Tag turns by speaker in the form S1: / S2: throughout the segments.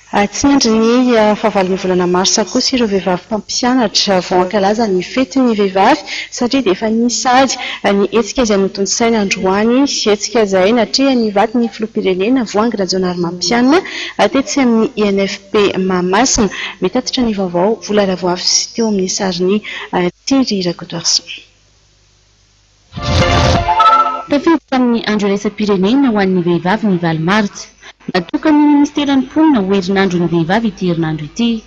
S1: Tsy nandry ny fahavalon'ny volana marsa kosa ireo vehivavy mpampianatra vao ankalaza ny fetin'ny vehivavy satria dia efa nisady ny hetsika izay notontosaina androany sy hetsika izay natrehany vaty ny filoham-pirenena Voangy Rajaonary Mampianina tetsy amin'ny INFP Mahamasina. Mitatitra ny vaovao Vola Ravoafy sy teo amin'ny sariny Thierry Rakotoarson.
S2: Tafiditra amin'ny andro iraisam-pirenena ho an'ny vehivavy ny valo martsa. Natokan'ny ministeran'ny mponina ho herinandro ny vehivavy ity herinandro ity.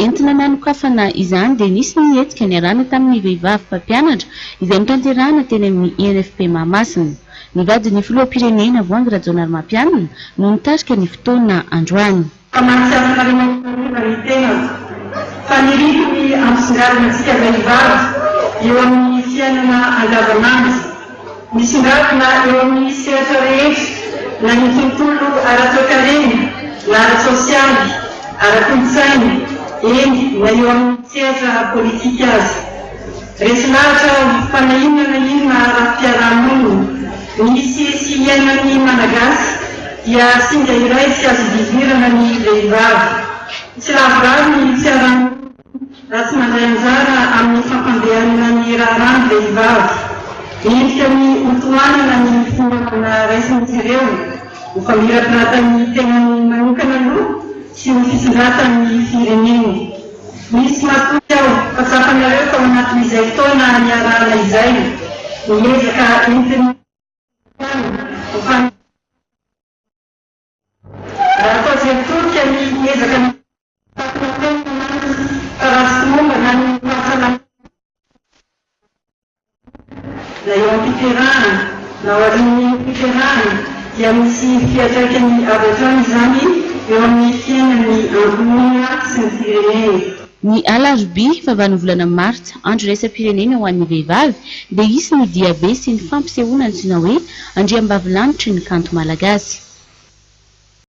S2: Entina nanokafana izany dia nisy ny hetsika niarahana tamin'ny vehivavy mpampianatra izay notanterahana teny amin'ny INFP Mahamasina. Ny vadin'ny filoham-pirenena Voangy Rajaonary Mampianina no nitarika ny fotoana androany.
S3: Faniriky amin'ny antsika vehivavy eo amin'ny fiainana andavanandro. Misongadina eo amin'ny sehatra rehetra na ny tontolo ara-toekarena, na ara-tsosialy, ara-kolotsaina, eny na eo amin'ny sehatra politika azy. Resinahitra fanahimana iny ara-piarahamonina, misy sy iainan'ny Malagasy dia singa iray tsy azo idivirana ny vehivavy. Tsy lavorary ny fiarahamonina raha tsy mandray anjara amin'ny fampandehanana ny raharano vehivavy. Endrika ny hotoanana ny fomba raisin'izy ireo, ho famirapiratany tenany manokana aloha sy ho fisondratan'ny firenena. Misy matoky aho fatsapanareo tao anatin'izay fotoana niarahana izay, niezaka entiny raha atao izay totika ny niezaka ny karasomba na ny fahasalama na eo am-piterahana na ao arin'ny piterahana dia misy fiatraikany avy hatrany izany eo amin'ny fiainan'ny ankohona sy ny firenena.
S2: Ny alarobia fahavalon'ny volana martsa andro iraisam-pirenena ho an'ny vehivavy dia hisy ny diabe sy ny fampisehoana ny antsoina hoe andriambavilanitry ny kanto malagasy.